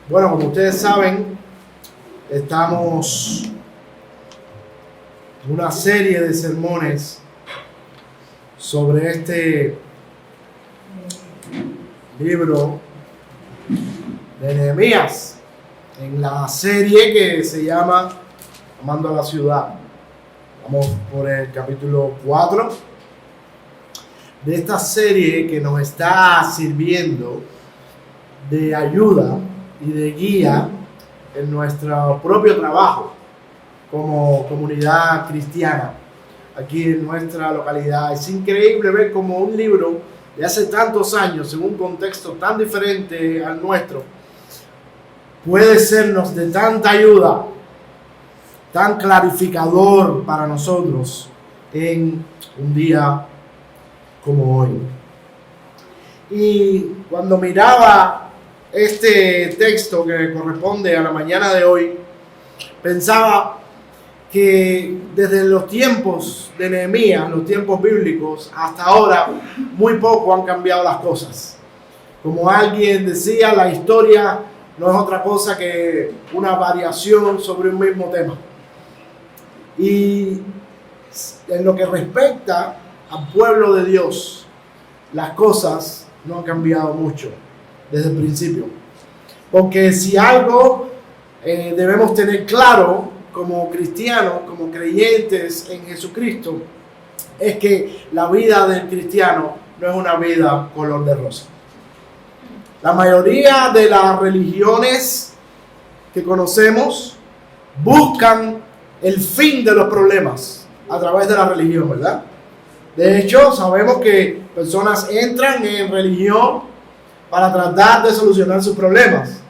Bueno, como ustedes saben, estamos en una serie de sermones sobre este libro de Nehemías, en la serie que se llama Amando a la Ciudad. Vamos por el capítulo 4 de esta serie que nos está sirviendo de ayuda y de guía en nuestro propio trabajo como comunidad cristiana aquí en nuestra localidad. Es increíble ver cómo un libro de hace tantos años, en un contexto tan diferente al nuestro, puede sernos de tanta ayuda, tan clarificador para nosotros en un día como hoy. Y cuando miraba este texto que corresponde a la mañana de hoy, pensaba que desde los tiempos de Nehemías, los tiempos bíblicos, hasta ahora, muy poco han cambiado las cosas. Como alguien decía, la historia no es otra cosa que una variación sobre un mismo tema. Y en lo que respecta al pueblo de Dios, las cosas no han cambiado mucho desde el principio. Porque si algo debemos tener claro como cristianos, como creyentes en Jesucristo, es que la vida del cristiano no es una vida color de rosa. La mayoría de las religiones que conocemos buscan el fin de los problemas a través de la religión, ¿verdad? De hecho, sabemos que personas entran en religión para tratar de solucionar sus problemas.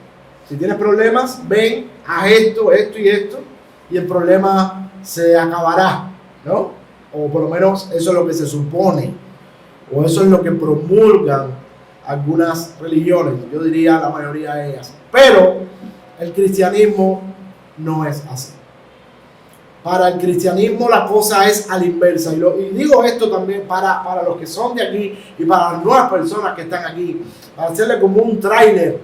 Si tienes problemas, ven, haz esto, esto y esto, y el problema se acabará, ¿no? O por lo menos eso es lo que se supone, o eso es lo que promulgan algunas religiones, yo diría la mayoría de ellas. Pero el cristianismo no es así. Para el cristianismo la cosa es a la inversa. Y digo esto también para los que son de aquí y para las nuevas personas que están aquí, para hacerle como un tráiler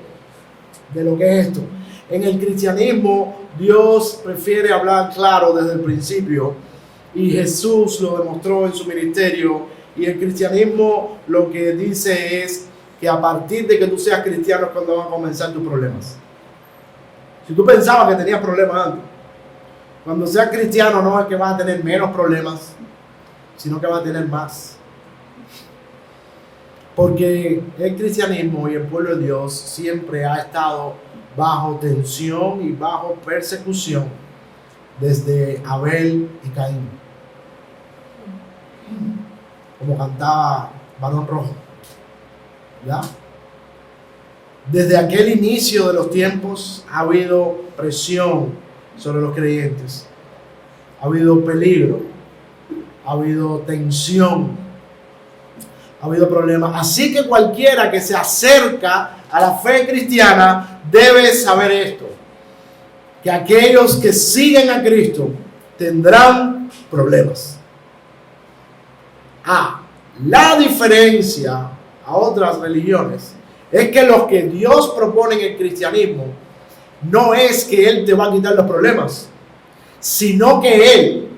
de lo que es esto. En el cristianismo Dios prefiere hablar claro desde el principio, y Jesús lo demostró en su ministerio. Y el cristianismo lo que dice es que a partir de que tú seas cristiano es cuando van a comenzar tus problemas. Si tú pensabas que tenías problemas antes, cuando seas cristiano no es que vas a tener menos problemas, sino que vas a tener más. Porque el cristianismo y el pueblo de Dios siempre ha estado bajo tensión y bajo persecución desde Abel y Caín. Como cantaba Barón Rojo, ¿ya? Desde aquel inicio de los tiempos ha habido presión sobre los creyentes, ha habido peligro, ha habido tensión, ha habido problemas. Así que cualquiera que se acerca a la fe cristiana debe saber esto, que aquellos que siguen a Cristo tendrán problemas. La diferencia a otras religiones es que los que Dios propone en el cristianismo no es que Él te va a quitar los problemas, sino que Él,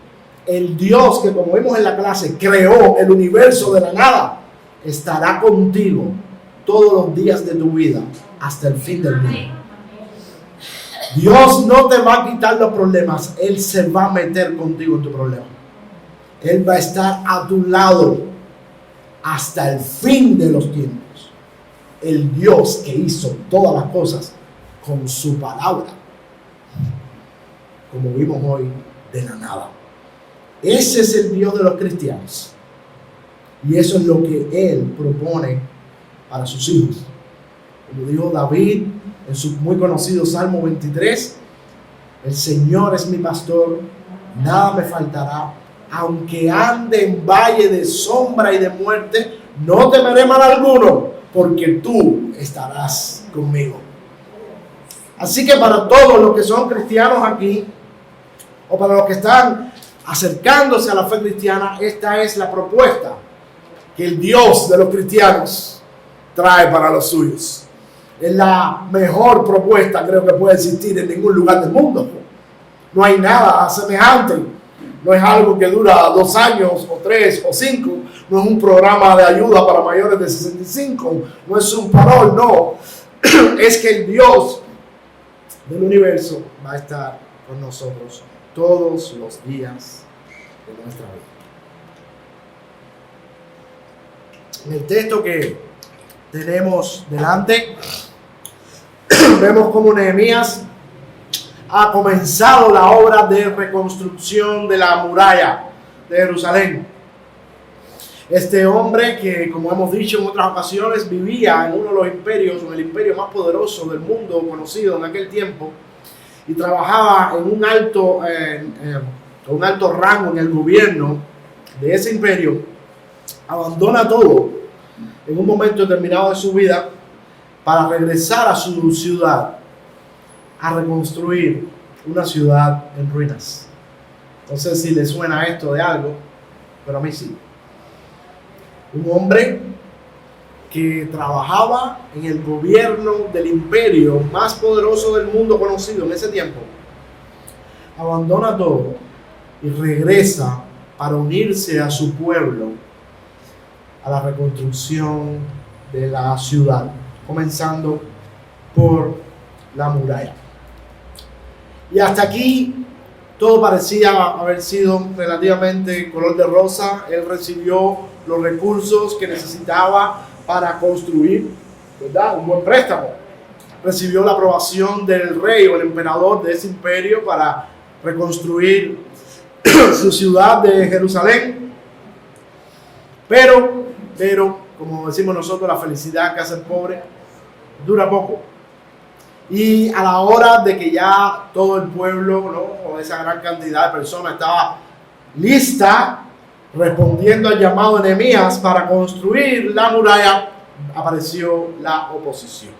el Dios que, como vimos en la clase, creó el universo de la nada, estará contigo todos los días de tu vida hasta el fin del mundo. Dios no te va a quitar los problemas, Él se va a meter contigo en tu problema. Él va a estar a tu lado hasta el fin de los tiempos. El Dios que hizo todas las cosas con su palabra, como vimos hoy, de la nada. Ese es el Dios de los cristianos, y eso es lo que Él propone para sus hijos. Como dijo David en su muy conocido Salmo 23, el Señor es mi pastor, nada me faltará. Aunque ande en valle de sombra y de muerte, no temeré mal alguno, porque tú estarás conmigo. Así que para todos los que son cristianos aquí, o para los que están acercándose a la fe cristiana, esta es la propuesta que el Dios de los cristianos trae para los suyos. Es la mejor propuesta, creo que puede existir en ningún lugar del mundo. No hay nada semejante. No es algo que dura 2 años, o 3, o 5. No es un programa de ayuda para mayores de 65. No es un parol, no. Es que el Dios del universo va a estar con nosotros todos los días de nuestra vida. En el texto que tenemos delante, vemos cómo Nehemías ha comenzado la obra de reconstrucción de la muralla de Jerusalén. Este hombre que, como hemos dicho en otras ocasiones, vivía en uno de los imperios, en el imperio más poderoso del mundo conocido en aquel tiempo, y trabajaba en un alto rango en el gobierno de ese imperio, abandona todo en un momento determinado de su vida para regresar a su ciudad, a reconstruir una ciudad en ruinas. No sé si le suena esto de algo, pero a mí sí. Un hombre que trabajaba en el gobierno del imperio más poderoso del mundo conocido en ese tiempo, abandona todo y regresa para unirse a su pueblo a la reconstrucción de la ciudad, comenzando por la muralla. Y hasta aquí todo parecía haber sido relativamente color de rosa. Él recibió los recursos que necesitaba para construir, ¿verdad?, un buen préstamo. Recibió la aprobación del rey o el emperador de ese imperio para reconstruir su ciudad de Jerusalén. Pero, como decimos nosotros, la felicidad que hace el pobre dura poco. Y a la hora de que ya todo el pueblo, ¿no?, o esa gran cantidad de personas estaba lista, respondiendo al llamado de Nehemías para construir la muralla, apareció la oposición.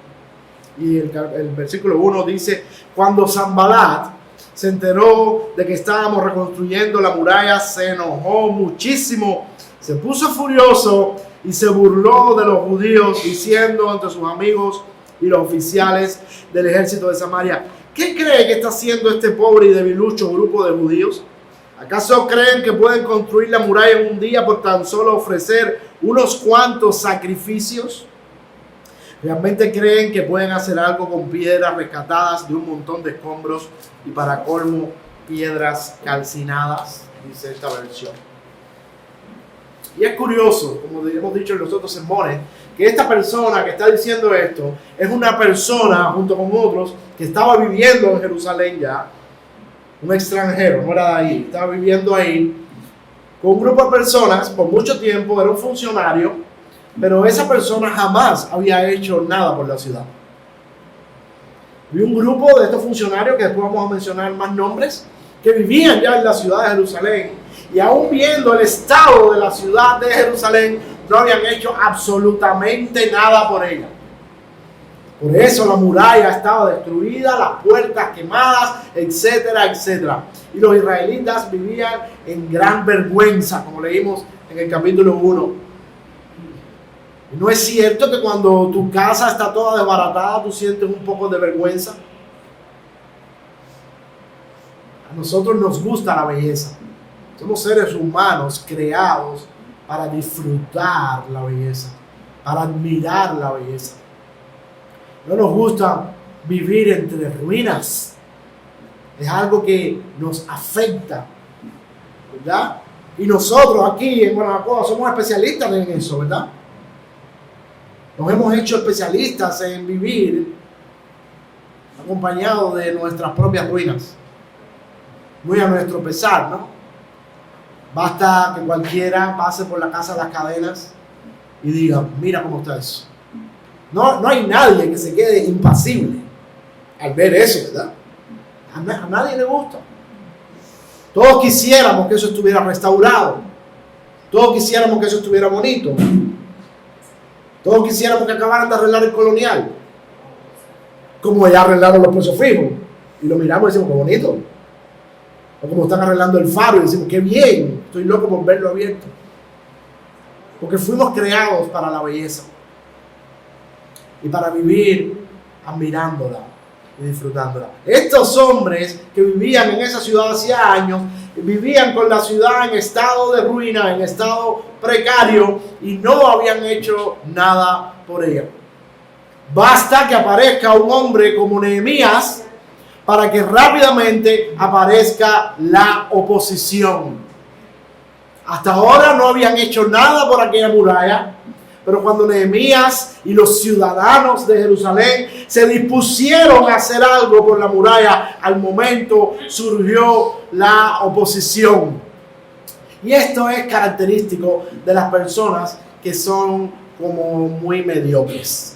Y el versículo 1 dice: cuando Sanbalat se enteró de que estábamos reconstruyendo la muralla, se enojó muchísimo, se puso furioso y se burló de los judíos, diciendo ante sus amigos y los oficiales del ejército de Samaria: ¿qué cree que está haciendo este pobre y debilucho grupo de judíos? ¿Acaso creen que pueden construir la muralla en un día por tan solo ofrecer unos cuantos sacrificios? ¿Realmente creen que pueden hacer algo con piedras rescatadas de un montón de escombros y, para colmo, piedras calcinadas? Dice esta versión. Y es curioso, como hemos dicho en los otros sermones, que esta persona que está diciendo esto es una persona, junto con otros, que estaba viviendo en Jerusalén ya, un extranjero, no era de ahí, estaba viviendo ahí con un grupo de personas por mucho tiempo, era un funcionario, pero esa persona jamás había hecho nada por la ciudad. Había un grupo de estos funcionarios, que después vamos a mencionar más nombres, que vivían ya en la ciudad de Jerusalén, y aún viendo el estado de la ciudad de Jerusalén, no habían hecho absolutamente nada por ella. Por eso la muralla estaba destruida, las puertas quemadas, etcétera, etcétera. Y los israelitas vivían en gran vergüenza, como leímos en el capítulo 1. ¿Y no es cierto que cuando tu casa está toda desbaratada, tú sientes un poco de vergüenza? A nosotros nos gusta la belleza. Somos seres humanos creados para disfrutar la belleza, para admirar la belleza. No nos gusta vivir entre ruinas. Es algo que nos afecta, ¿verdad? Y nosotros aquí en Guanajuato somos especialistas en eso, ¿verdad? Nos hemos hecho especialistas en vivir acompañados de nuestras propias ruinas. Muy a nuestro pesar, ¿no? Basta que cualquiera pase por la casa de las cadenas y diga: mira cómo está eso. No hay nadie que se quede impasible al ver eso, ¿verdad? A nadie le gusta. Todos quisiéramos que eso estuviera restaurado. Todos quisiéramos que eso estuviera bonito. Todos quisiéramos que acabaran de arreglar el colonial, como ya arreglaron los precios fijos. Y lo miramos y decimos: qué bonito. O como están arreglando el faro y decimos, qué bien, estoy loco por verlo abierto. Porque fuimos creados para la belleza y para vivir admirándola y disfrutándola. Estos hombres que vivían en esa ciudad hacía años, vivían con la ciudad en estado de ruina, en estado precario, y no habían hecho nada por ella. Basta que aparezca un hombre como Nehemías para que rápidamente aparezca la oposición. Hasta ahora no habían hecho nada por aquella muralla, pero cuando Nehemías y los ciudadanos de Jerusalén se dispusieron a hacer algo por la muralla, al momento surgió la oposición. Y esto es característico de las personas que son como muy mediocres.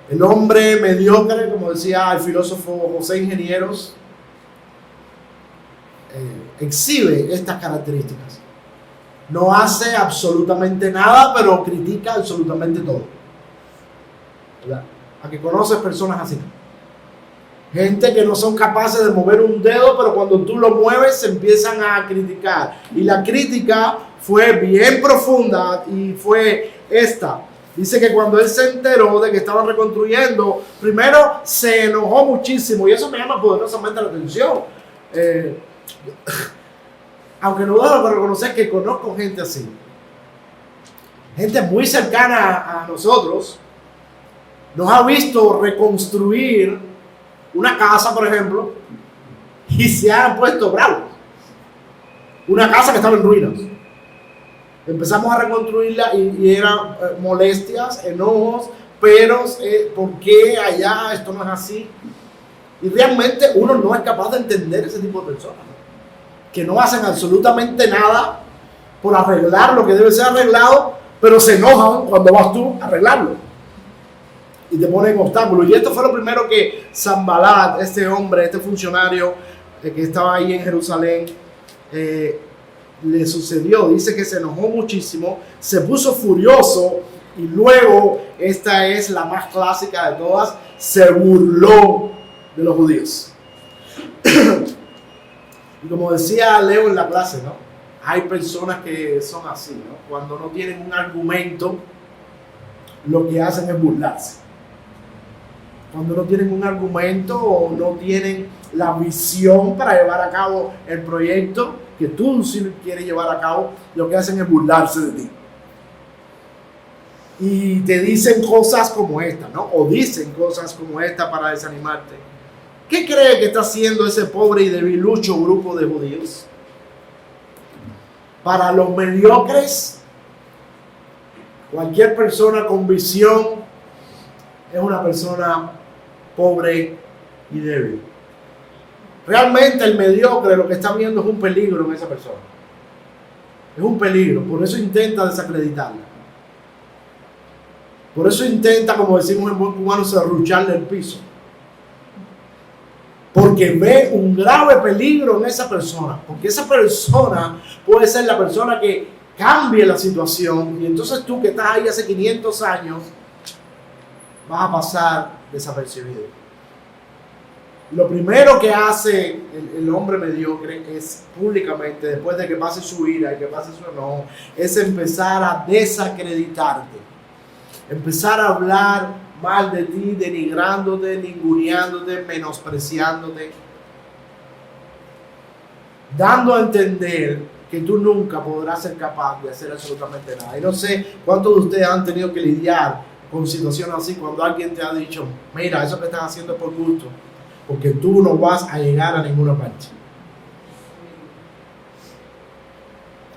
El hombre mediocre, como decía el filósofo José Ingenieros, exhibe estas características. No hace absolutamente nada, pero critica absolutamente todo. ¿Verdad? ¿A que conoces personas así? Gente que no son capaces de mover un dedo, pero cuando tú lo mueves se empiezan a criticar. Y la crítica fue bien profunda y fue esta. Dice que cuando él se enteró de que estaban reconstruyendo, primero se enojó muchísimo, y eso me llama poderosamente la atención. Aunque no debo reconocer que conozco gente así. Gente muy cercana a nosotros nos ha visto reconstruir una casa, por ejemplo, y se han puesto bravos. Una casa que estaba en ruinas. Empezamos a reconstruirla y eran molestias, enojos, peros, ¿por qué allá esto no es así? Y realmente uno no es capaz de entender ese tipo de personas, ¿no? Que no hacen absolutamente nada por arreglar lo que debe ser arreglado, pero se enojan cuando vas tú a arreglarlo y te ponen obstáculos. Y esto fue lo primero que Sanbalat, este hombre, este funcionario que estaba ahí en Jerusalén, le sucedió. Dice que se enojó muchísimo, se puso furioso, y luego, esta es la más clásica de todas, se burló de los judíos. Y como decía Leo en la clase, ¿no? Hay personas que son así, ¿no? Cuando no tienen un argumento, lo que hacen es burlarse. Cuando no tienen un argumento o no tienen la visión para llevar a cabo el proyecto que tú sí quieres llevar a cabo, lo que hacen es burlarse de ti. Y te dicen cosas como esta, ¿no? O dicen cosas como esta para desanimarte. ¿Qué cree que está haciendo ese pobre y debilucho grupo de judíos? Para los mediocres, cualquier persona con visión es una persona pobre y débil. Realmente el mediocre lo que está viendo es un peligro en esa persona. Es un peligro, por eso intenta desacreditarla. Por eso intenta, como decimos en buen cubano, serrucharle el piso. Porque ve un grave peligro en esa persona. Porque esa persona puede ser la persona que cambie la situación. Y entonces tú que estás ahí hace 500 años, vas a pasar desapercibido. Lo primero que hace el hombre mediocre es públicamente, después de que pase su ira y que pase su enojo, es empezar a desacreditarte. Empezar a hablar mal de ti, denigrándote, ninguneándote, menospreciándote, dando a entender que tú nunca podrás ser capaz de hacer absolutamente nada. Y no sé cuántos de ustedes han tenido que lidiar con situaciones así, cuando alguien te ha dicho, mira, eso que estás haciendo es por gusto, porque tú no vas a llegar a ninguna parte.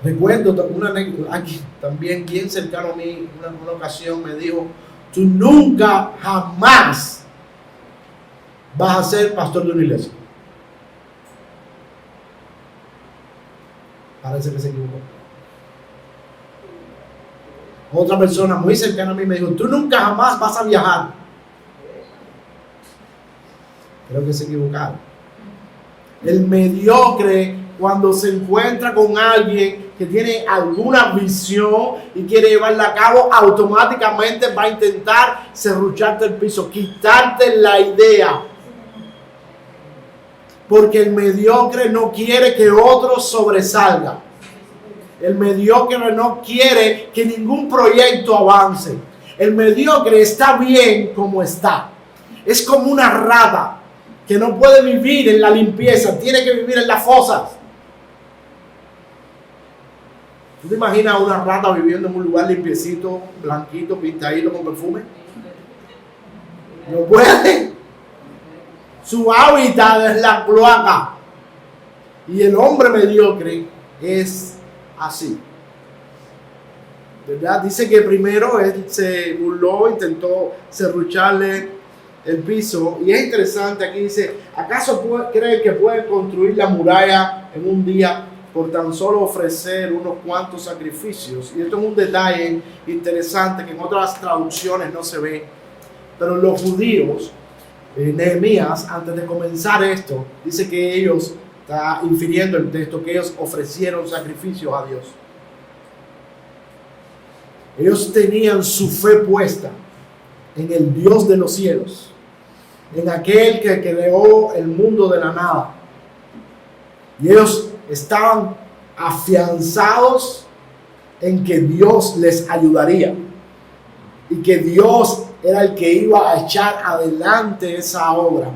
Recuerdo una anécdota, aquí también bien cercano a mí, una ocasión me dijo, tú nunca, jamás vas a ser pastor de una iglesia. Parece que se equivocó. Otra persona muy cercana a mí me dijo, tú nunca jamás vas a viajar. Creo que se equivocaron. El mediocre, cuando se encuentra con alguien que tiene alguna visión y quiere llevarla a cabo, automáticamente va a intentar serrucharte el piso, quitarte la idea. Porque el mediocre no quiere que otro sobresalga. El mediocre no quiere que ningún proyecto avance. El mediocre está bien como está. Es como una rata que no puede vivir en la limpieza, tiene que vivir en las fosas. ¿Tú te imaginas una rata viviendo en un lugar limpiecito, blanquito, pintadito con perfume? No puede. Su hábitat es la cloaca. Y el hombre mediocre es así. ¿Verdad? Dice que primero él se burló, intentó serrucharle el piso. Y es interesante, aquí dice, ¿acaso cree que puede construir la muralla en un día por tan solo ofrecer unos cuantos sacrificios? Y esto es un detalle interesante que en otras traducciones no se ve. Pero los judíos, Nehemías, antes de comenzar esto, dice que ellos, está infiriendo el texto, que ellos ofrecieron sacrificios a Dios. Ellos tenían su fe puesta en el Dios de los cielos, en aquel que creó el mundo de la nada. Y ellos estaban afianzados en que Dios les ayudaría y que Dios era el que iba a echar adelante esa obra.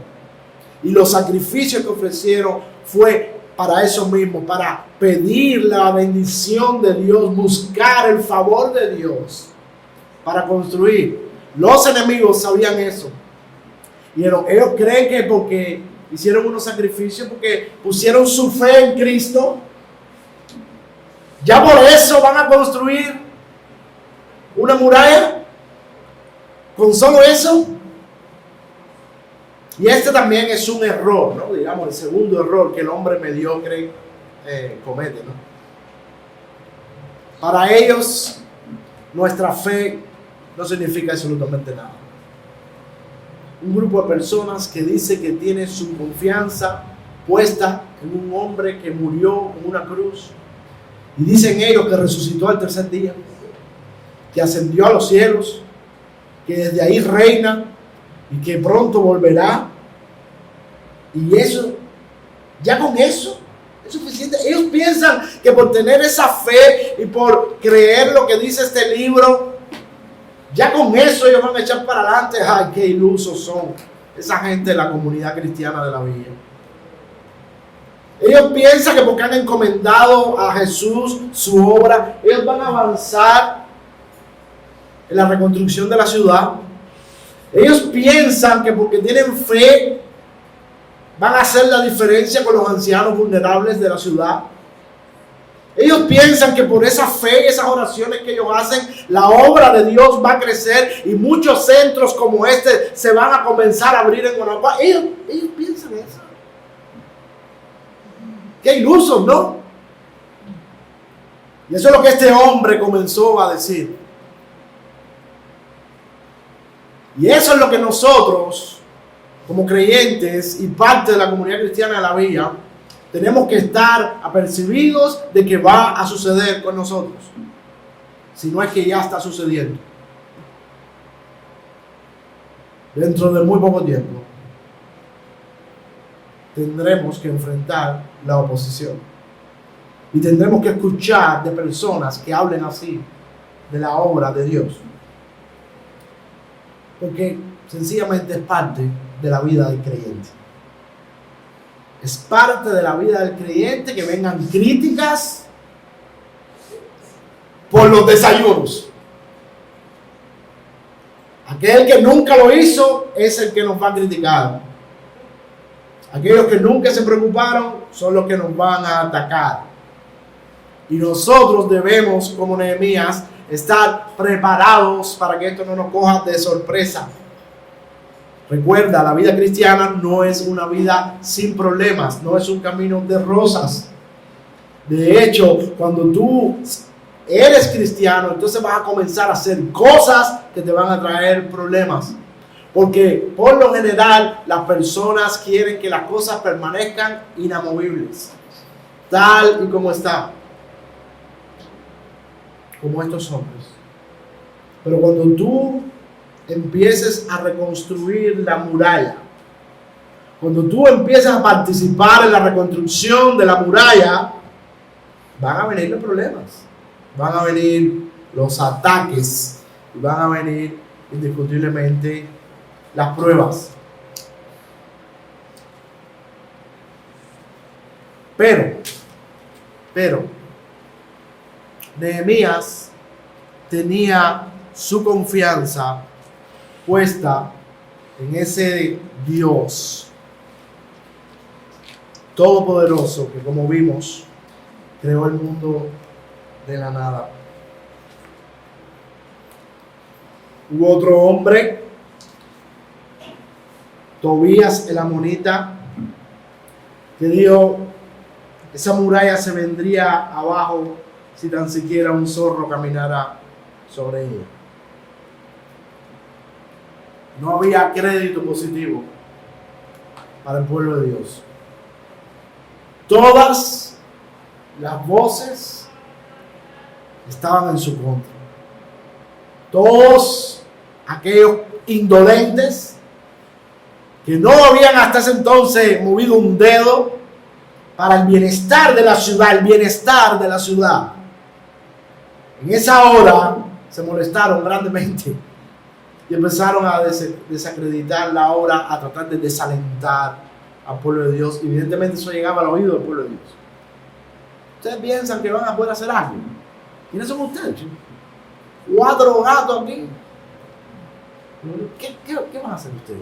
Y los sacrificios que ofrecieron fue para eso mismo, para pedir la bendición de Dios, buscar el favor de Dios para construir. Los enemigos sabían eso. Y ellos creen que porque hicieron unos sacrificios, porque pusieron su fe en Cristo, ya por eso van a construir una muralla. Con solo eso. Y este también es un error, ¿no? Digamos, el segundo error que el hombre mediocre comete, ¿no? Para ellos, nuestra fe no significa absolutamente nada. Un grupo de personas que dice que tiene su confianza puesta en un hombre que murió en una cruz. Y dicen ellos que resucitó al tercer día, que ascendió a los cielos, que desde ahí reina y que pronto volverá. Y eso, ya con eso es suficiente. Ellos piensan que por tener esa fe y por creer lo que dice este libro, ya con eso ellos van a echar para adelante. ¡Ay, qué ilusos son esa gente de la comunidad cristiana de la villa! Ellos piensan que porque han encomendado a Jesús su obra, ellos van a avanzar en la reconstrucción de la ciudad. Ellos piensan que porque tienen fe van a hacer la diferencia con los ancianos vulnerables de la ciudad. Ellos piensan que por esa fe y esas oraciones que ellos hacen, la obra de Dios va a crecer y muchos centros como este se van a comenzar a abrir en Guanajuato. Ellos piensan eso. Qué ilusos, ¿no? Y eso es lo que este hombre comenzó a decir. Y eso es lo que nosotros, como creyentes y parte de la comunidad cristiana de la villa, tenemos que estar apercibidos de que va a suceder con nosotros. Si no es que ya está sucediendo. Dentro de muy poco tiempo tendremos que enfrentar la oposición. Y tendremos que escuchar de personas que hablen así de la obra de Dios. Porque sencillamente es parte de la vida del creyente. Es parte de la vida del creyente que vengan críticas por los desayunos. Aquel que nunca lo hizo es el que nos va a criticar. Aquellos que nunca se preocuparon son los que nos van a atacar. Y nosotros debemos, como Nehemías, estar preparados para que esto no nos coja de sorpresa. Recuerda, la vida cristiana no es una vida sin problemas, no es un camino de rosas. De hecho, cuando tú eres cristiano, entonces vas a comenzar a hacer cosas que te van a traer problemas. Porque por lo general las personas quieren que las cosas permanezcan inamovibles, tal y como están, como estos hombres. Pero cuando tú empieces a reconstruir la muralla, cuando tú empiezas a participar en la reconstrucción de la muralla, van a venir los problemas, van a venir los ataques, y van a venir indiscutiblemente las pruebas. Pero, Nehemías tenía su confianza puesta en ese Dios todopoderoso que, como vimos, creó el mundo de la nada. Hubo otro hombre, Tobías el amonita, que dijo: esa muralla se vendría abajo si tan siquiera un zorro caminara sobre ella. No había crédito positivo para el pueblo de Dios. Todas las voces estaban en su contra. Todos aquellos indolentes que no habían hasta ese entonces movido un dedo para el bienestar de la ciudad, en esa hora se molestaron grandemente y empezaron a desacreditar la obra, a tratar de desalentar al pueblo de Dios. Evidentemente eso llegaba al oído del pueblo de Dios. ¿Ustedes piensan que van a poder hacer algo? ¿Quiénes son ustedes? 4 gatos aquí. ¿Qué van a hacer ustedes?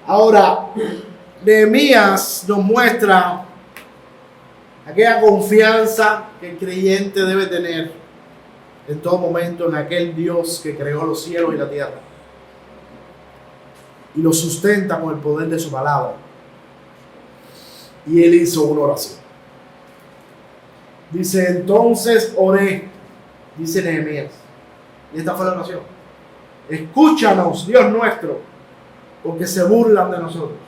Ahora, Nehemías nos muestra aquella confianza que el creyente debe tener en todo momento en aquel Dios que creó los cielos y la tierra y lo sustenta con el poder de su palabra. Y él hizo una oración. Dice: entonces oré, dice Nehemías, y esta fue la oración: escúchanos, Dios nuestro, porque se burlan de nosotros.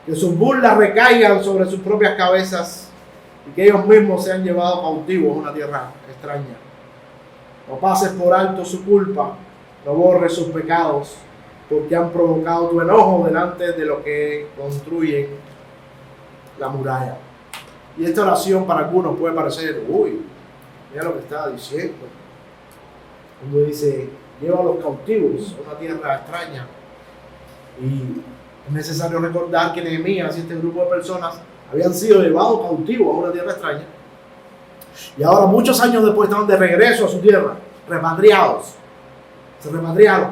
Que sus burlas recaigan sobre sus propias cabezas y que ellos mismos sean llevados cautivos a una tierra extraña. No pases por alto su culpa, no borres sus pecados, porque han provocado tu enojo delante de los que construyen la muralla. Y esta oración para algunos puede parecer: uy, mira lo que estaba diciendo. Cuando dice: lleva a los cautivos a una tierra extraña. Y es necesario recordar que Nehemías y este grupo de personas habían sido llevados cautivos a una tierra extraña. Y ahora, muchos años después, estaban de regreso a su tierra, repatriados. Se repatriaron.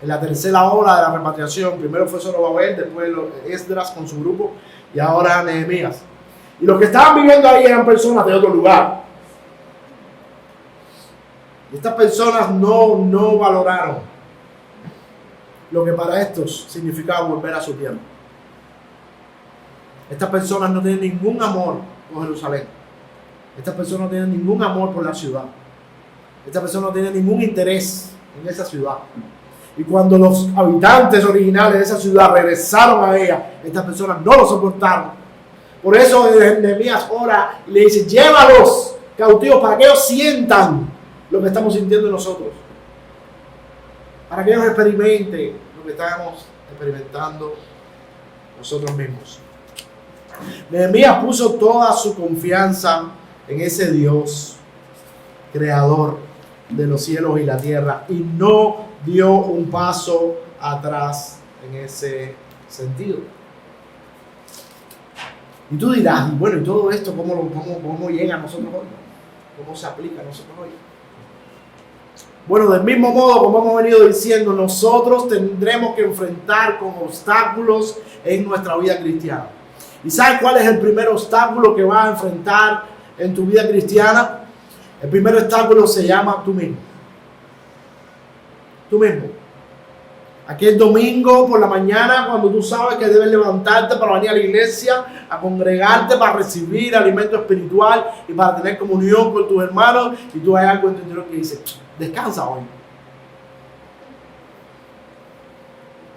En la tercera hora de la repatriación, primero fue Zorobabel, después Esdras con su grupo, y ahora Nehemías. Y los que estaban viviendo ahí eran personas de otro lugar. Y estas personas no valoraron lo que para estos significaba volver a su tierra. Estas personas no tienen ningún amor por Jerusalén. Estas personas no tienen ningún amor por la ciudad. Estas personas no tienen ningún interés en esa ciudad. Y cuando los habitantes originales de esa ciudad regresaron a ella, estas personas no lo soportaron. Por eso Nehemías ora y le dice: llévalos cautivos para que ellos sientan lo que estamos sintiendo nosotros. Para que ellos experimenten lo que estamos experimentando nosotros mismos. Nehemías puso toda su confianza en ese Dios creador de los cielos y la tierra y no dio un paso atrás en ese sentido. Y tú dirás: y bueno, ¿y todo esto cómo llega a nosotros hoy? ¿Cómo se aplica a nosotros hoy? Bueno, del mismo modo, como hemos venido diciendo, nosotros tendremos que enfrentar con obstáculos en nuestra vida cristiana. ¿Y sabes cuál es el primer obstáculo que vas a enfrentar en tu vida cristiana? El primer obstáculo se llama tú mismo. Tú mismo. Aquel domingo por la mañana, cuando tú sabes que debes levantarte para venir a la iglesia, a congregarte para recibir alimento espiritual y para tener comunión con tus hermanos, y tú hay algo en tu interior que dice: descansa hoy.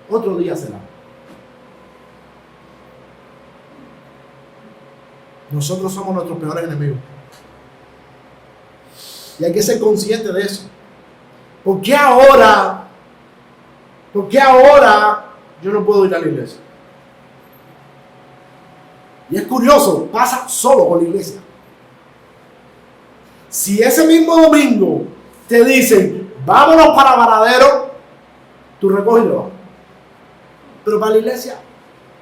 Otro día será. Nosotros somos nuestros peores enemigos. Y hay que ser consciente de eso. ¿Por qué ahora yo no puedo ir a la iglesia. Y es curioso, pasa solo con la iglesia. Si ese mismo domingo te dicen, vámonos para Varadero, tú recoges y lo vas. Pero para la iglesia,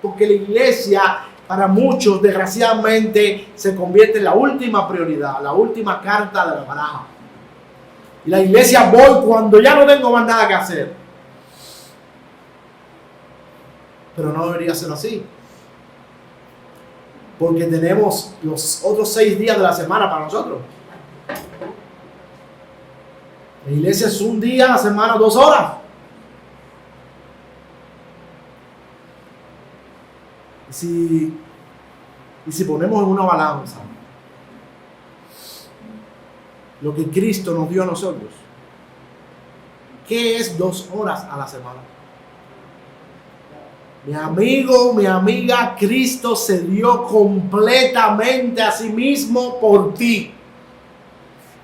porque la iglesia para muchos desgraciadamente se convierte en la última prioridad, la última carta de la baraja. Y la iglesia voy cuando ya no tengo más nada que hacer. Pero no debería ser así. Porque tenemos los otros 6 días de la semana para nosotros. La iglesia es un día a la semana, 2 horas. Y si ponemos en una balanza lo que Cristo nos dio a nosotros, ¿qué es 2 horas a la semana? Mi amigo, mi amiga, Cristo se dio completamente a sí mismo por ti.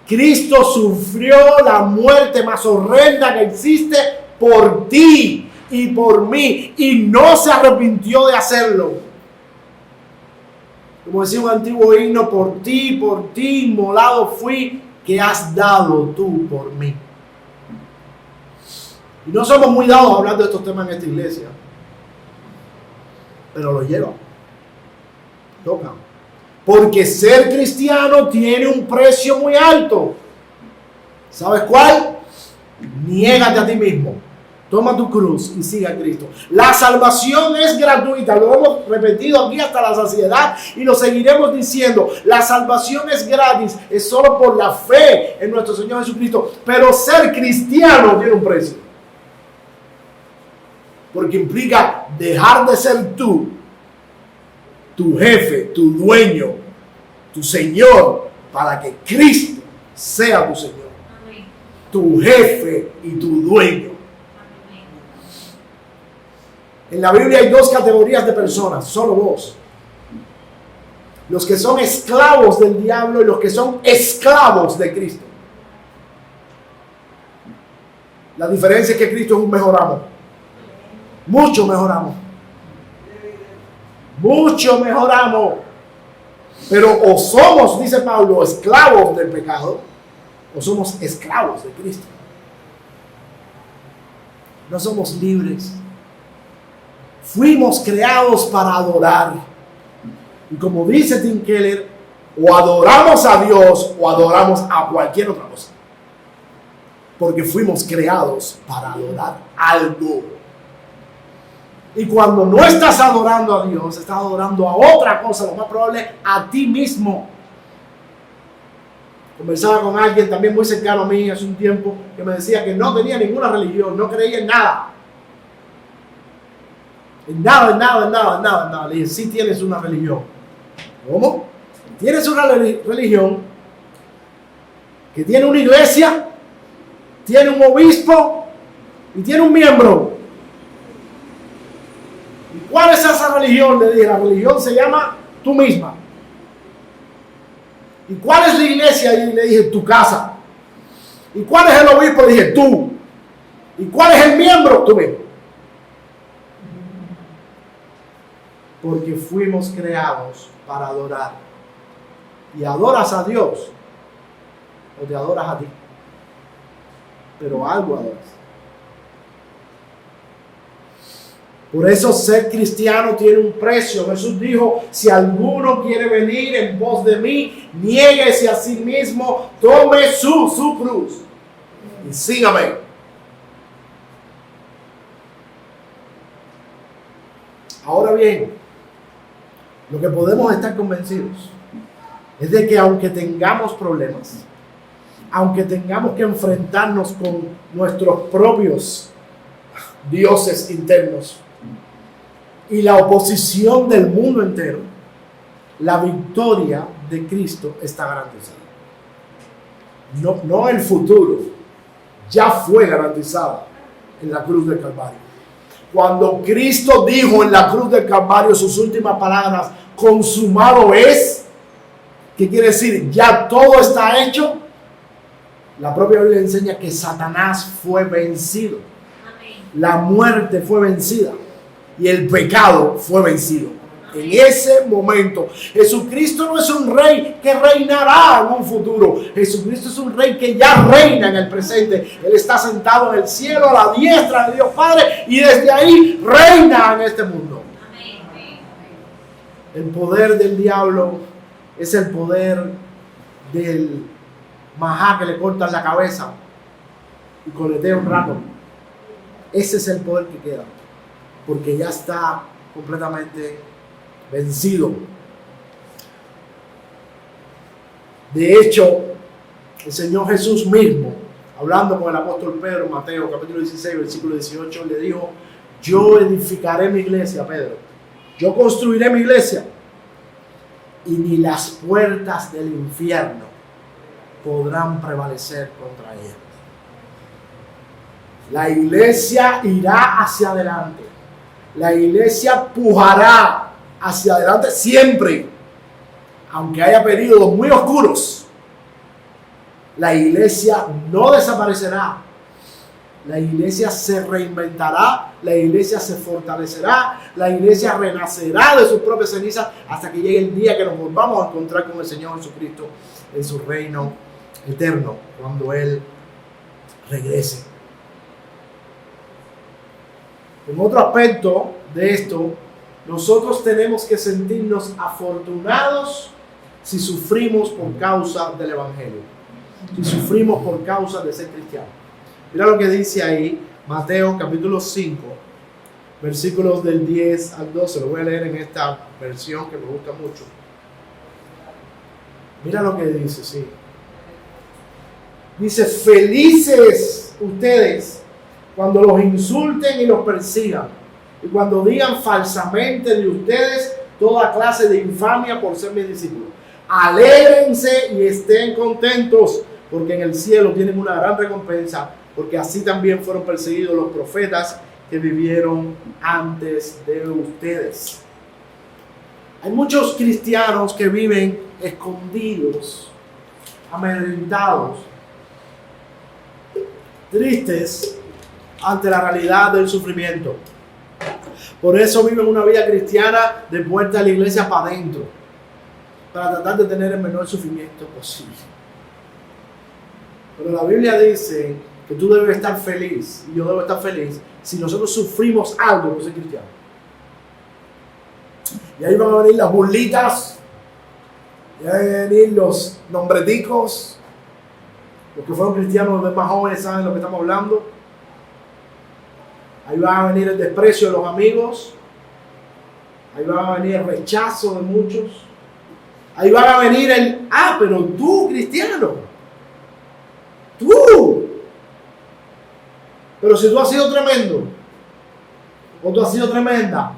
Cristo sufrió la muerte más horrenda que existe por ti y por mí, y no se arrepintió de hacerlo. Como decía un antiguo himno, por ti, inmolado fui, que has dado tú por mí. Y no somos muy dados a hablar de estos temas en esta iglesia, pero lo llevan, tocan. Porque ser cristiano tiene un precio muy alto. ¿Sabes cuál? Niégate a ti mismo. Toma tu cruz y sigue a Cristo. La salvación es gratuita. Lo hemos repetido aquí hasta la saciedad y lo seguiremos diciendo. La salvación es gratis. Es solo por la fe en nuestro Señor Jesucristo. Pero ser cristiano tiene un precio. Porque implica dejar de ser tú, tu jefe, tu dueño, tu Señor, para que Cristo sea tu Señor. Amén. Tu jefe y tu dueño. En la Biblia hay 2 categorías de personas, solo 2. Los que son esclavos del diablo y los que son esclavos de Cristo. La diferencia es que Cristo es un mejor amo. Mucho mejor amo. Mucho mejor amo. Pero o somos, dice Pablo, esclavos del pecado, o somos esclavos de Cristo. No somos libres. Fuimos creados para adorar. Y como dice Tim Keller, o adoramos a Dios o adoramos a cualquier otra cosa. Porque fuimos creados para adorar algo. Y cuando no estás adorando a Dios, estás adorando a otra cosa, lo más probable a ti mismo. Conversaba con alguien también muy cercano a mí hace un tiempo que me decía que no tenía ninguna religión, no creía en nada. En nada. Le dije, sí tienes una religión. ¿Cómo? Tienes una religión que tiene una iglesia, tiene un obispo y tiene un miembro. ¿Y cuál es esa religión? Le dije, la religión se llama tú misma. ¿Y cuál es la iglesia? Y le dije, tu casa. ¿Y cuál es el obispo? Le dije, tú. ¿Y cuál es el miembro? Tú mismo. Porque fuimos creados para adorar. Y adoras a Dios o te adoras a ti. Pero algo adoras. Por eso ser cristiano tiene un precio. Jesús dijo, si alguno quiere venir en pos de mí, niéguese a sí mismo, tome su cruz y sígame. Ahora bien, lo que podemos estar convencidos es de que aunque tengamos problemas, aunque tengamos que enfrentarnos con nuestros propios dioses internos y la oposición del mundo entero, la victoria de Cristo está garantizada. No el futuro, ya fue garantizada en la cruz del Calvario. Cuando Cristo dijo en la cruz del Calvario sus últimas palabras, consumado es, ¿qué quiere decir? Ya todo está hecho. La propia Biblia enseña que Satanás fue vencido. Amén. La muerte fue vencida. y el pecado fue vencido. En ese momento, Jesucristo no es un rey que reinará en un futuro. Jesucristo es un rey que ya reina en el presente. Él está sentado en el cielo a la diestra de Dios Padre y desde ahí reina en este mundo. El poder del diablo es el poder del majá que le cortan la cabeza y coletea un rato. Ese es el poder que queda, porque ya está completamente vencido. De hecho, el Señor Jesús mismo, hablando con el apóstol Pedro, Mateo capítulo 16, versículo 18, le dijo: yo edificaré mi iglesia, Pedro. Yo construiré mi iglesia y ni las puertas del infierno podrán prevalecer contra ella. La iglesia irá hacia adelante. La iglesia pujará hacia adelante siempre. Aunque haya periodos muy oscuros, la iglesia no desaparecerá. La iglesia se reinventará, la iglesia se fortalecerá, la iglesia renacerá de sus propias cenizas hasta que llegue el día que nos volvamos a encontrar con el Señor Jesucristo en su reino eterno, cuando Él regrese. En otro aspecto de esto, nosotros tenemos que sentirnos afortunados si sufrimos por causa del Evangelio, si sufrimos por causa de ser cristianos. Mira lo que dice ahí, Mateo capítulo 5, versículos del 10 al 12. Lo voy a leer en esta versión que me gusta mucho. Mira lo que dice, sí. Dice: felices ustedes cuando los insulten y los persigan, y cuando digan falsamente de ustedes toda clase de infamia por ser mis discípulos. Alégrense y estén contentos, porque en el cielo tienen una gran recompensa, porque así también fueron perseguidos los profetas que vivieron antes de ustedes. Hay muchos cristianos que viven escondidos, amedrentados, tristes ante la realidad del sufrimiento. Por eso viven una vida cristiana de puerta a la iglesia para adentro, para tratar de tener el menor sufrimiento posible. Pero la Biblia dice que tú debes estar feliz, y yo debo estar feliz, si nosotros sufrimos algo por ser cristiano. Y ahí van a venir las burlitas, y ahí van a venir los nombreticos. Los que fueron cristianos, los más jóvenes saben de lo que estamos hablando. Ahí va a venir el desprecio de los amigos. Ahí va a venir el rechazo de muchos. Ahí va a venir el: pero tú, cristiano, tú. Pero si tú has sido tremendo, o tú has sido tremenda,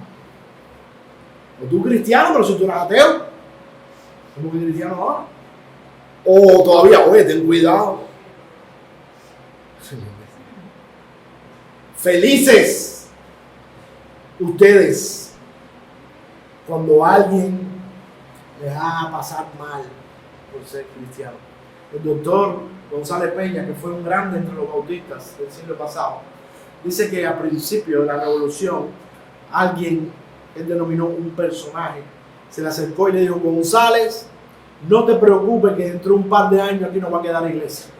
o tú cristiano, pero si tú eres ateo, ¿cómo que cristiano ahora? O todavía, oye, ten cuidado. Felices ustedes cuando alguien les haga pasar mal por ser cristiano. El doctor González Peña, que fue un grande entre los bautistas del siglo pasado, dice que a principio de la revolución alguien, él denominó un personaje, se le acercó y le dijo: González, no te preocupes que dentro de un par de años aquí no va a quedar iglesia.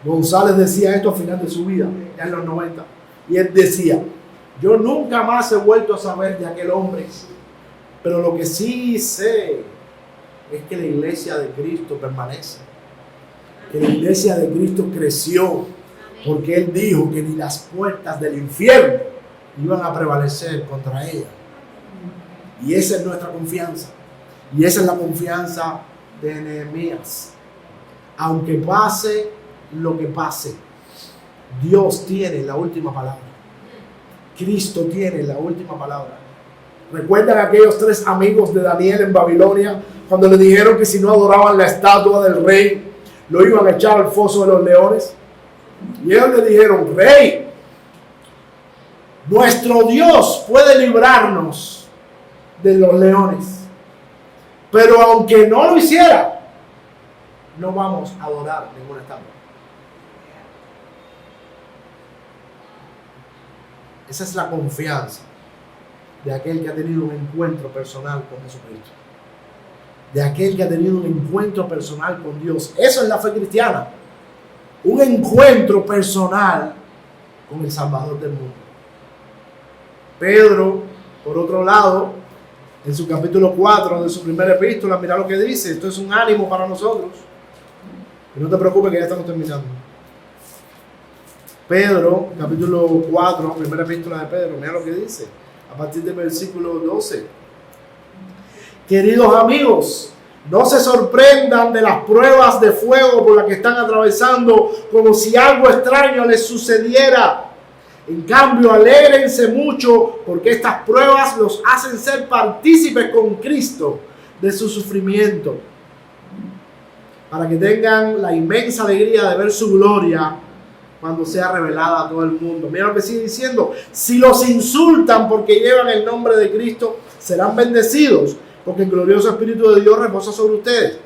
González decía esto al final de su vida, ya en los 90. Y él decía: yo nunca más he vuelto a saber de aquel hombre, pero lo que sí sé es que la iglesia de Cristo permanece. Que la iglesia de Cristo creció, porque Él dijo que ni las puertas del infierno iban a prevalecer contra ella. Y esa es nuestra confianza. Y esa es la confianza de Nehemías. Aunque pase lo que pase, Dios tiene la última palabra. Cristo tiene la última palabra. ¿Recuerdan aquellos 3 amigos de Daniel en Babilonia cuando le dijeron que si no adoraban la estatua del rey lo iban a echar al foso de los leones? Y ellos le dijeron: rey, nuestro Dios puede librarnos de los leones, pero aunque no lo hiciera, no vamos a adorar ninguna estatua. Esa es la confianza de aquel que ha tenido un encuentro personal con Jesucristo. De aquel que ha tenido un encuentro personal con Dios. Eso es la fe cristiana. Un encuentro personal con el Salvador del mundo. Pedro, por otro lado, en su capítulo 4 de su primera epístola, mira lo que dice. Esto es un ánimo para nosotros. Y no te preocupes que ya estamos terminando. Pedro, capítulo 4, primera epístola de Pedro, mira lo que dice. A partir del versículo 12. Queridos amigos, no se sorprendan de las pruebas de fuego por las que están atravesando como si algo extraño les sucediera. En cambio, alégrense mucho porque estas pruebas los hacen ser partícipes con Cristo de su sufrimiento, para que tengan la inmensa alegría de ver su gloria cuando sea revelada a todo el mundo. Mira lo que sigue diciendo. Si los insultan porque llevan el nombre de Cristo, serán bendecidos, porque el glorioso Espíritu de Dios reposa sobre ustedes.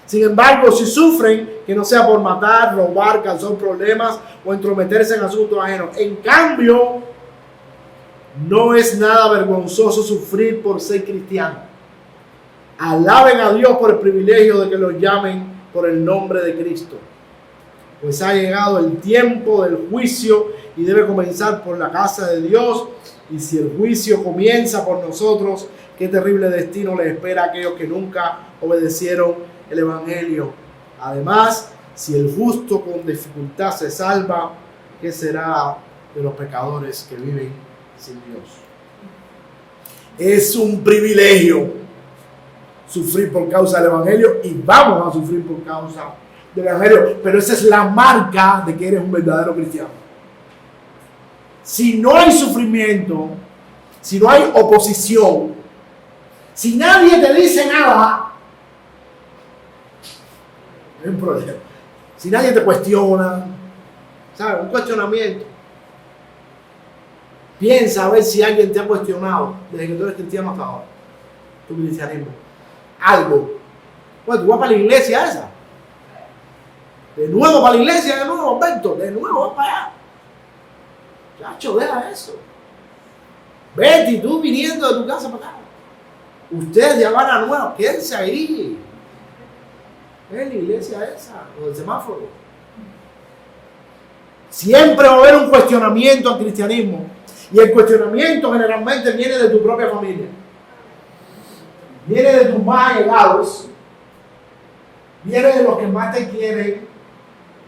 Sin embargo, si sufren, que no sea por matar, robar, causar problemas o entrometerse en asuntos ajenos. En cambio, no es nada vergonzoso sufrir por ser cristiano. Alaben a Dios por el privilegio de que los llamen por el nombre de Cristo. Pues ha llegado el tiempo del juicio y debe comenzar por la casa de Dios. Y si el juicio comienza por nosotros, qué terrible destino les espera a aquellos que nunca obedecieron el Evangelio. Además, si el justo con dificultad se salva, ¿qué será de los pecadores que viven sin Dios? Es un privilegio sufrir por causa del Evangelio y vamos a sufrir por causa del Evangelio, pero esa es la marca de que eres un verdadero cristiano. Si no hay sufrimiento, si no hay oposición, si nadie te dice nada, no hay un problema. Si nadie te cuestiona, ¿sabes? Un cuestionamiento. Piensa a ver si alguien te ha cuestionado desde que tú eres cristiano hasta ahora. Tu cristianismo. Algo. Bueno, tú vas para la iglesia esa. De nuevo para la iglesia, de nuevo, Alberto. De nuevo vas para allá. Chacho, deja eso. Betty, tú viniendo de tu casa para acá. Ustedes de Habana Nueva, quédense ahí. Es la iglesia esa, o del semáforo. Siempre va a haber un cuestionamiento al cristianismo. Y el cuestionamiento generalmente viene de tu propia familia. Viene de tus más allegados. Viene de los que más te quieren.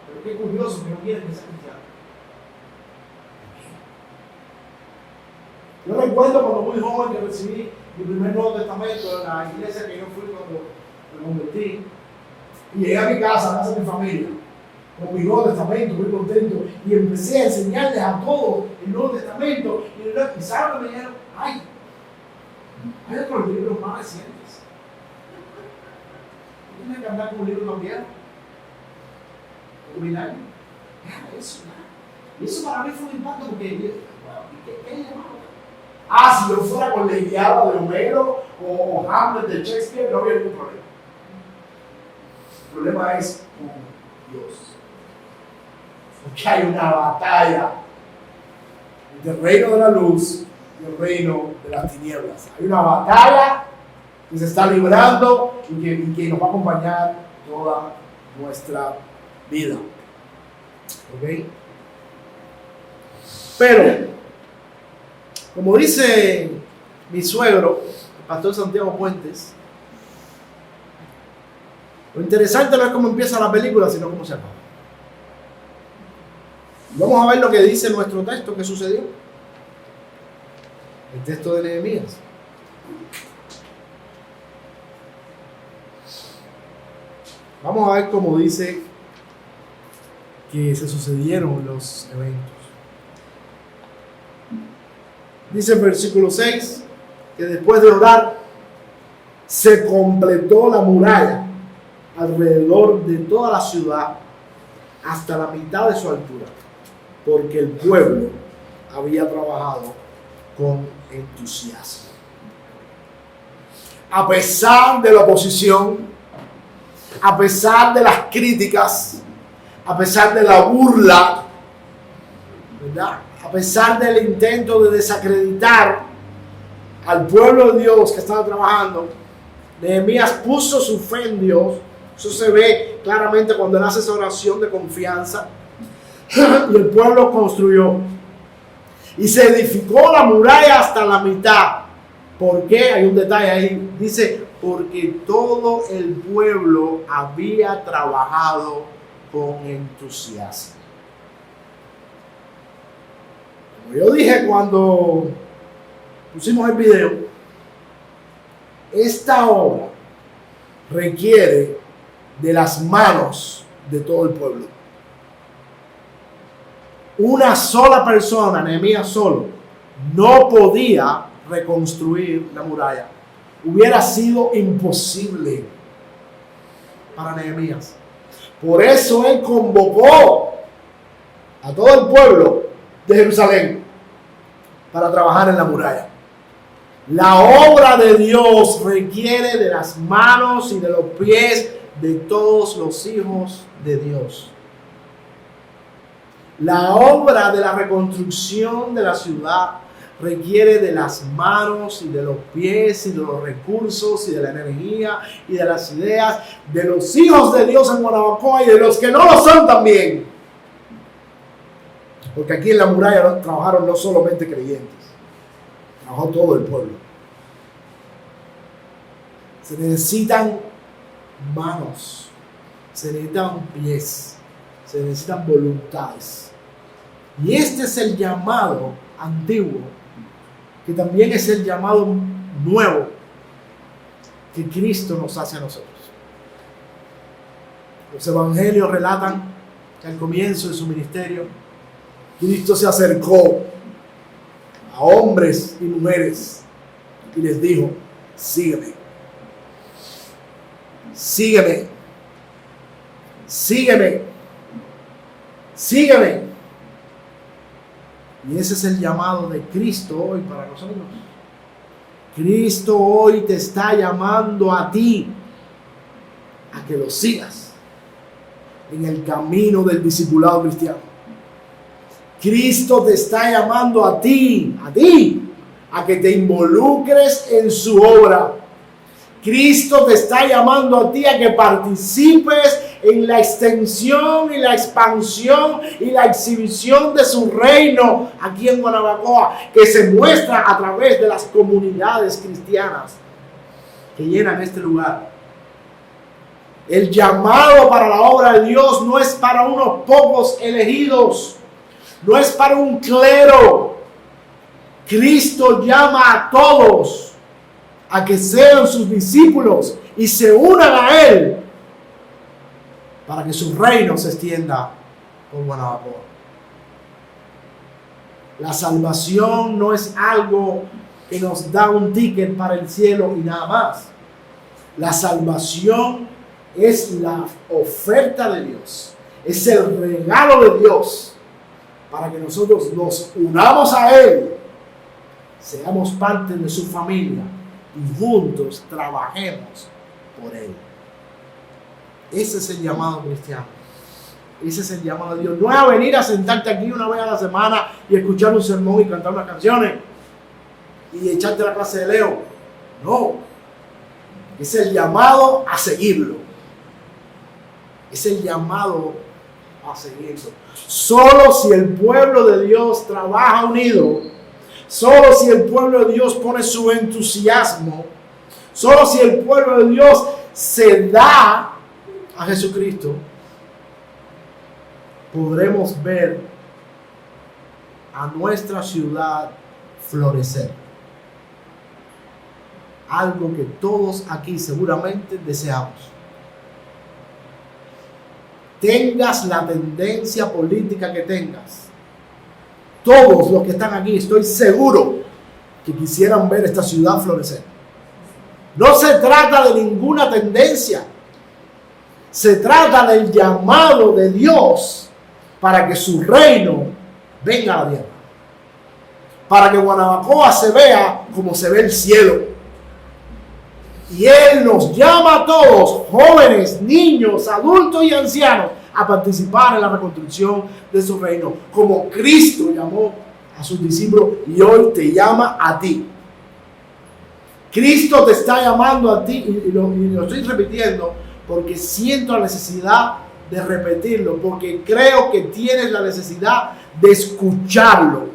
Pero qué curioso que no quieren que seas cristiano. Yo recuerdo cuando muy joven que recibí mi primer Nuevo Testamento en la iglesia que yo fui cuando me convertí. Y llegué a mi casa de mi familia, con mi Nuevo Testamento, muy contento, y empecé a enseñarles a todos el Nuevo Testamento. Y ¿saben lo que me dijeron? Hay otros libros más recientes. Tienes que andar con un libro también. Milagro. Eso, ¿no? Y eso para mí fue un impacto porque, ¿qué llamaba? Si yo fuera con la Ilíada de Homero o Hamlet de Shakespeare, no había ningún problema. El problema es con Dios. Porque hay una batalla entre el reino de la luz y el reino de las tinieblas. Hay una batalla que se está librando y que nos va a acompañar toda nuestra vida. ¿Ok? Pero, como dice mi suegro, el pastor Santiago Puentes, lo interesante no es cómo empieza la película, sino cómo se acaba. Vamos a ver lo que dice nuestro texto que sucedió. El texto de Nehemías. Vamos a ver cómo dice que se sucedieron los eventos. Dice en versículo 6 que después de orar se completó la muralla alrededor de toda la ciudad hasta la mitad de su altura, porque el pueblo había trabajado con entusiasmo. A pesar de la oposición, a pesar de las críticas, a pesar de la burla, ¿verdad? a pesar del intento de desacreditar al pueblo de Dios que estaba trabajando, Nehemías puso su fe en Dios. Eso se ve claramente cuando él hace esa oración de confianza. Y el pueblo construyó. Y se edificó la muralla hasta la mitad. ¿Por qué? Hay un detalle ahí. Dice, porque todo el pueblo había trabajado con entusiasmo. Como yo dije cuando pusimos el video, esta obra requiere de las manos de todo el pueblo. Una sola persona, Nehemías solo, no podía reconstruir la muralla. Hubiera sido imposible para Nehemías. Por eso él convocó a todo el pueblo de Jerusalén para trabajar en la muralla. La obra de Dios requiere de las manos y de los pies de todos los hijos de Dios. La obra de la reconstrucción de la ciudad requiere de las manos y de los pies y de los recursos y de la energía y de las ideas de los hijos de Dios en Guanabacoa y de los que no lo son también. Porque aquí en la muralla trabajaron no solamente creyentes, trabajó todo el pueblo. Se necesitan manos, se necesitan pies, se necesitan voluntades. Y este es el llamado antiguo, que también es el llamado nuevo que Cristo nos hace a nosotros. Los evangelios relatan que al comienzo de su ministerio, Cristo se acercó a hombres y mujeres y les dijo, sígueme, sígueme, sígueme, sígueme. Y ese es el llamado de Cristo hoy para nosotros. Cristo hoy te está llamando a ti a que lo sigas en el camino del discipulado cristiano. Cristo te está llamando a ti, a que te involucres en su obra. Cristo te está llamando a ti a que participes en la extensión y la expansión y la exhibición de su reino aquí en Guanabacoa, que se muestra a través de las comunidades cristianas que llenan este lugar. El llamado para la obra de Dios no es para unos pocos elegidos, no es para un clero. Cristo llama a todos a que sean sus discípulos y se unan a Él para que su reino se extienda por Guanabacoa. La salvación no es algo que nos da un ticket para el cielo y nada más. La salvación es la oferta de Dios, es el regalo de Dios para que nosotros nos unamos a Él, seamos parte de su familia y juntos trabajemos por Él. Ese es el llamado cristiano. Ese es el llamado de Dios. No es a venir a sentarte aquí una vez a la semana y escuchar un sermón y cantar unas canciones y echarte la clase de Leo. No. Es el llamado a seguirlo. Es el llamado a seguirlo. Solo si el pueblo de Dios trabaja unido, solo si el pueblo de Dios pone su entusiasmo, solo si el pueblo de Dios se da a Jesucristo, podremos ver a nuestra ciudad florecer. Algo que todos aquí seguramente deseamos. Tengas la tendencia política que tengas, todos los que están aquí, estoy seguro que quisieran ver esta ciudad florecer. No se trata de ninguna tendencia. Se trata del llamado de Dios para que su reino venga a la tierra. Para que Guanabacoa se vea como se ve el cielo. Y Él nos llama a todos, jóvenes, niños, adultos y ancianos, a participar en la reconstrucción de su reino. Como Cristo llamó a sus discípulos y hoy te llama a ti. Cristo te está llamando a ti y lo estoy repitiendo porque siento la necesidad de repetirlo, porque creo que tienes la necesidad de escucharlo.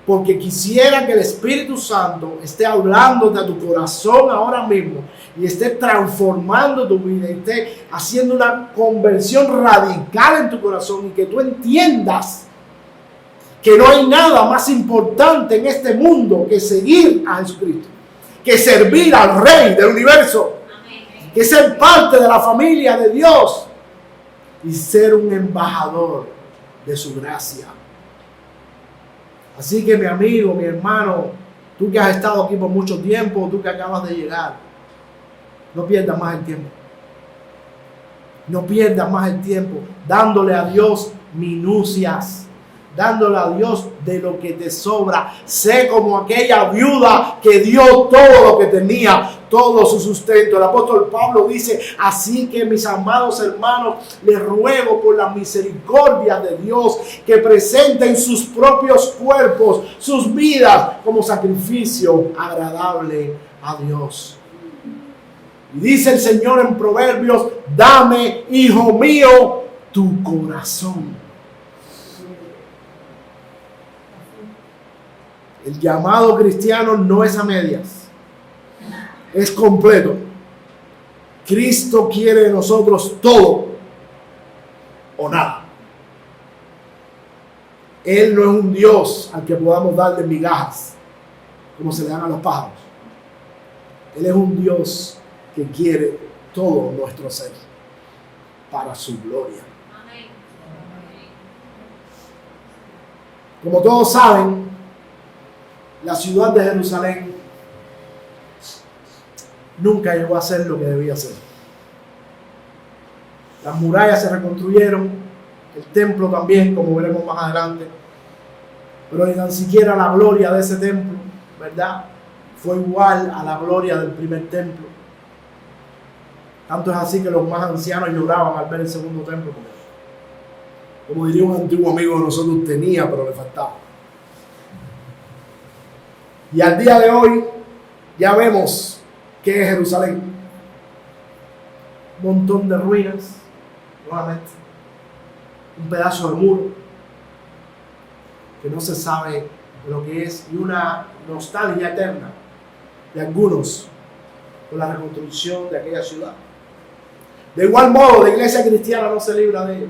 Porque quisiera que el Espíritu Santo esté hablándote a tu corazón ahora mismo y esté transformando tu vida y esté haciendo una conversión radical en tu corazón y que tú entiendas que no hay nada más importante en este mundo que seguir a Jesucristo, que servir al Rey del universo, que ser parte de la familia de Dios y ser un embajador de su gracia. Así que mi amigo, mi hermano, tú que has estado aquí por mucho tiempo, tú que acabas de llegar, no pierdas más el tiempo. No pierdas más el tiempo dándole a Dios minucias, dándole a Dios de lo que te sobra. Sé como aquella viuda que dio todo lo que tenía, todo su sustento. El apóstol Pablo dice: así que mis amados hermanos, les ruego por la misericordia de Dios que presenten sus propios cuerpos, sus vidas como sacrificio agradable a Dios. Y dice el Señor en Proverbios: dame, hijo mío, tu corazón. El llamado cristiano no es a medias, es completo. Cristo quiere de nosotros todo o nada. Él no es un Dios al que podamos darle migajas como se le dan a los pájaros. Él es un Dios que quiere todo nuestro ser para su gloria. Como todos saben, la ciudad de Jerusalén nunca llegó a ser lo que debía ser. Las murallas se reconstruyeron, el templo también, como veremos más adelante, pero ni tan siquiera la gloria de ese templo, ¿verdad?, fue igual a la gloria del primer templo. Tanto es así que los más ancianos lloraban al ver el segundo templo, porque, como diría un antiguo amigo de nosotros, tenía, pero le faltaba. Y al día de hoy ya vemos que es Jerusalén. Un montón de ruinas, nuevamente. Un pedazo de muro que no se sabe lo que es, y una nostalgia eterna de algunos por la reconstrucción de aquella ciudad. De igual modo, la iglesia cristiana no se libra de ello.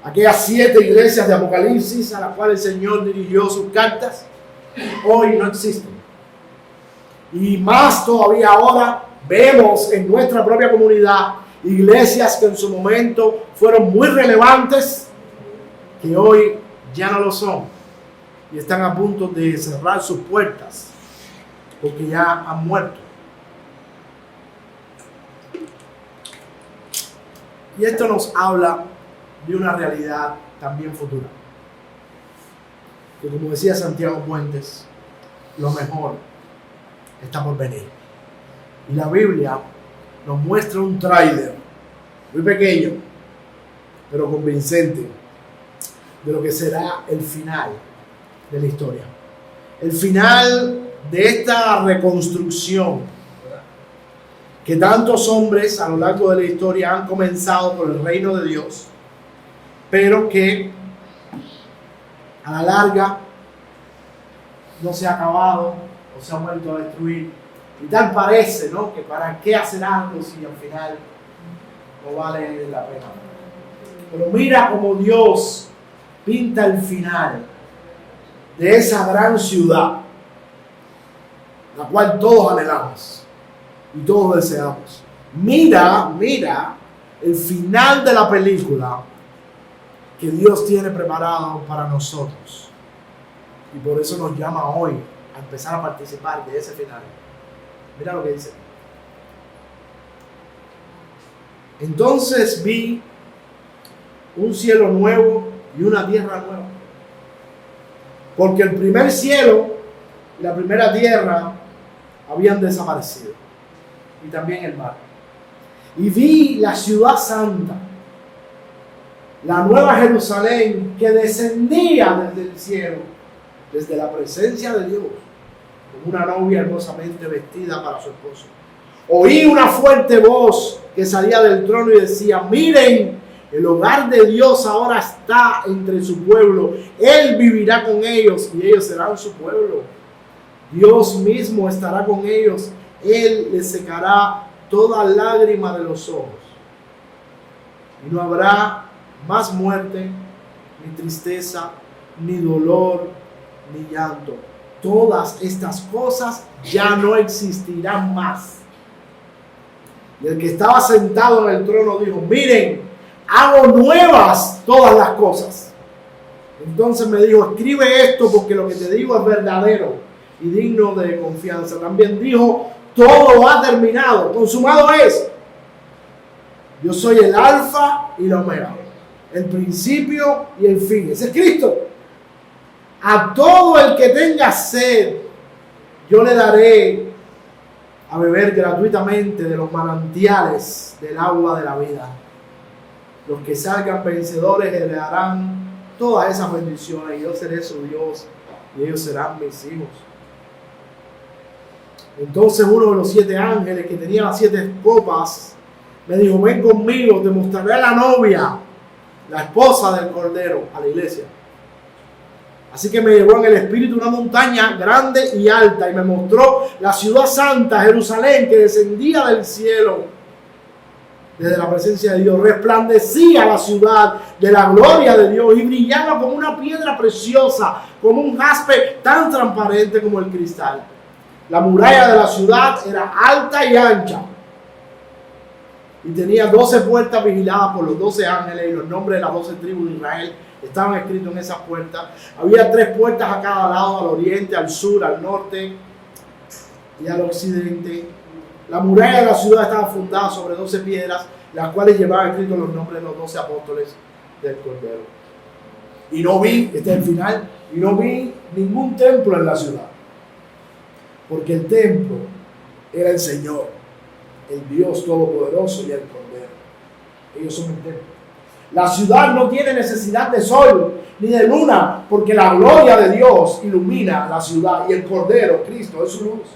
Aquellas 7 iglesias de Apocalipsis a las cuales el Señor dirigió sus cartas, hoy no existen. Y más todavía ahora vemos en nuestra propia comunidad iglesias que en su momento fueron muy relevantes, que hoy ya no lo son y están a punto de cerrar sus puertas porque ya han muerto. Y esto nos habla de una realidad también futura, que, como decía Santiago Puentes, lo mejor está por venir. Y la Biblia nos muestra un tráiler muy pequeño, pero convincente, de lo que será el final de la historia. El final de esta reconstrucción que tantos hombres a lo largo de la historia han comenzado por el reino de Dios, pero que a la larga no se ha acabado o se ha vuelto a destruir. Y tal parece, ¿no?, que para qué hacer algo si al final no vale la pena. Pero mira cómo Dios pinta el final de esa gran ciudad, la cual todos anhelamos y todos deseamos. Mira el final de la película que Dios tiene preparado para nosotros. Y por eso nos llama hoy a empezar a participar de ese final. Mira lo que dice. Entonces vi un cielo nuevo y una tierra nueva, porque el primer cielo y la primera tierra habían desaparecido, y también el mar. Y vi la ciudad santa, la nueva Jerusalén que descendía desde el cielo, desde la presencia de Dios, como una novia hermosamente vestida para su esposo. Oí una fuerte voz que salía del trono y decía: miren, el hogar de Dios ahora está entre su pueblo. Él vivirá con ellos y ellos serán su pueblo. Dios mismo estará con ellos. Él les secará toda lágrima de los ojos. Y no habrá más muerte, ni tristeza, ni dolor, ni llanto. Todas estas cosas ya no existirán más. Y el que estaba sentado en el trono dijo: miren, hago nuevas todas las cosas. Entonces me dijo: escribe esto, porque lo que te digo es verdadero y digno de confianza. También dijo: todo ha terminado, consumado es. Yo soy el alfa y la omega, el principio y el fin. Ese es Cristo. A todo el que tenga sed, yo le daré a beber gratuitamente de los manantiales del agua de la vida. Los que salgan vencedores heredarán todas esas bendiciones, y yo seré su Dios y ellos serán mis hijos. Entonces uno de los 7 ángeles que tenía las 7 copas me dijo: ven conmigo, te mostraré a la novia, la esposa del Cordero, a la iglesia. Así que me llevó en el espíritu una montaña grande y alta y me mostró la ciudad santa, Jerusalén, que descendía del cielo desde la presencia de Dios. Resplandecía la ciudad de la gloria de Dios y brillaba como una piedra preciosa, como un jaspe tan transparente como el cristal. La muralla de la ciudad era alta y ancha y tenía 12 puertas vigiladas por los 12 ángeles, y los nombres de las 12 tribus de Israel estaban escritos en esas puertas. Había 3 puertas a cada lado: al oriente, al sur, al norte y al occidente. La muralla de la ciudad estaba fundada sobre 12 piedras, las cuales llevaban escritos los nombres de los 12 apóstoles del Cordero. Y no vi, este es el final, y no vi ningún templo en la ciudad, porque el templo era el Señor, el Dios Todopoderoso y el Cordero. Ellos son el templo. La ciudad no tiene necesidad de sol ni de luna, porque la gloria de Dios ilumina la ciudad y el Cordero, Cristo, es su luz.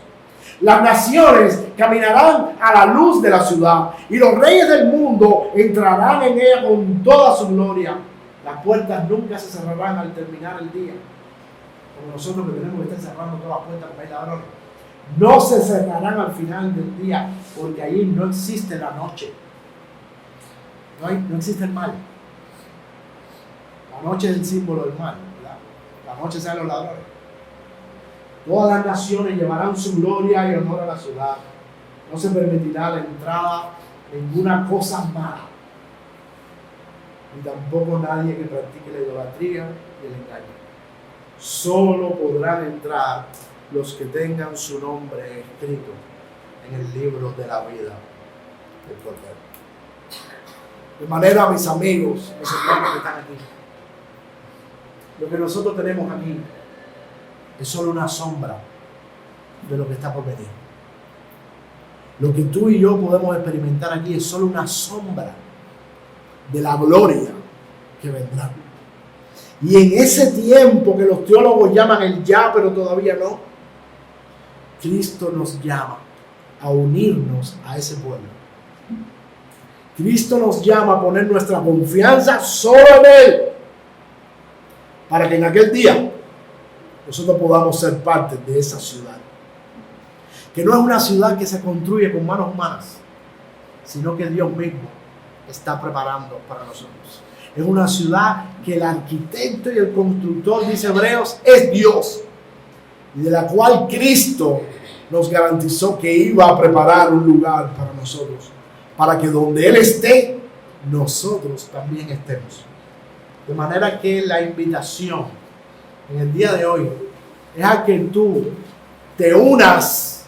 Las naciones caminarán a la luz de la ciudad y los reyes del mundo entrarán en ella con toda su gloria. Las puertas nunca se cerrarán al terminar el día, como nosotros que tenemos que estar cerrando todas las puertas porque hay ladrones. No se cerrarán al final del día, porque allí no existe la noche. No existe el mal. La noche es el símbolo del mal, ¿verdad? La noche salen los ladrones. Todas las naciones llevarán su gloria y honor a la ciudad. No se permitirá la entrada de ninguna cosa mala, ni tampoco nadie que practique la idolatría y el engaño. Solo podrán entrar los que tengan su nombre escrito en el libro de la vida del Cordero. De manera, mis amigos, mis hermanos que están aquí, lo que nosotros tenemos aquí es solo una sombra de lo que está por venir. Lo que tú y yo podemos experimentar aquí es solo una sombra de la gloria que vendrá. Y en ese tiempo que los teólogos llaman el ya, pero todavía no, Cristo nos llama a unirnos a ese pueblo. Cristo nos llama a poner nuestra confianza solo en Él, para que en aquel día nosotros podamos ser parte de esa ciudad. Que no es una ciudad que se construye con manos humanas, sino que Dios mismo está preparando para nosotros. Es una ciudad que el arquitecto y el constructor, dice Hebreos, es Dios, y de la cual Cristo nos garantizó que iba a preparar un lugar para nosotros, para que donde Él esté, nosotros también estemos. De manera que la invitación en el día de hoy es a que tú te unas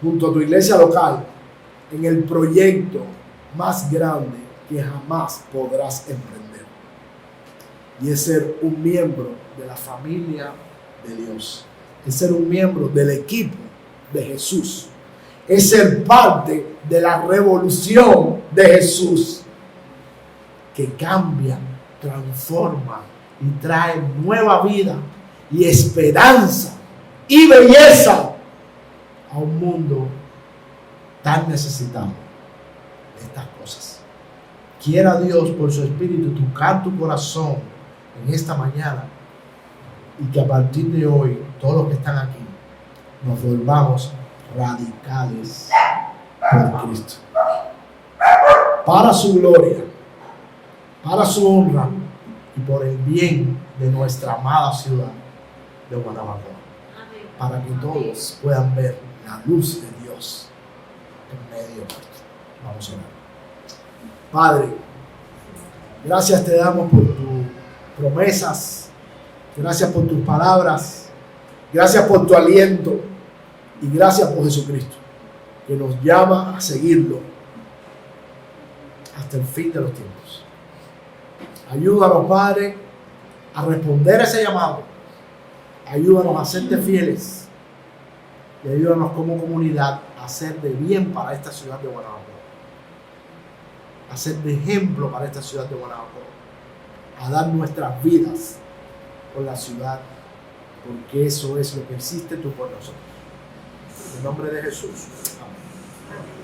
junto a tu iglesia local en el proyecto más grande que jamás podrás emprender, y es ser un miembro de la familia de Dios, es ser un miembro del equipo de Jesús, es ser parte de la revolución de Jesús. que cambia, transforma y trae nueva vida y esperanza y belleza a un mundo tan necesitado de estas cosas. Quiera Dios por su Espíritu tocar tu corazón en esta mañana y que a partir de hoy todos los que están aquí nos volvamos radicales por Cristo, para su gloria, para su honra y por el bien de nuestra amada ciudad de Guanabacoa, para que todos puedan ver la luz de Dios en medio de esto. Vamos a orar. Padre, gracias te damos por tus promesas, gracias por tus palabras, gracias por tu aliento y gracias por Jesucristo, que nos llama a seguirlo hasta el fin de los tiempos. Ayúdanos, Padre, a responder a ese llamado. Ayúdanos a serte fieles y ayúdanos como comunidad a hacer de bien para esta ciudad de Guanabacoa, a ser de ejemplo para esta ciudad de Guanabacoa, a dar nuestras vidas por la ciudad, porque eso es lo que hiciste tú por nosotros. En el nombre de Jesús. Amén.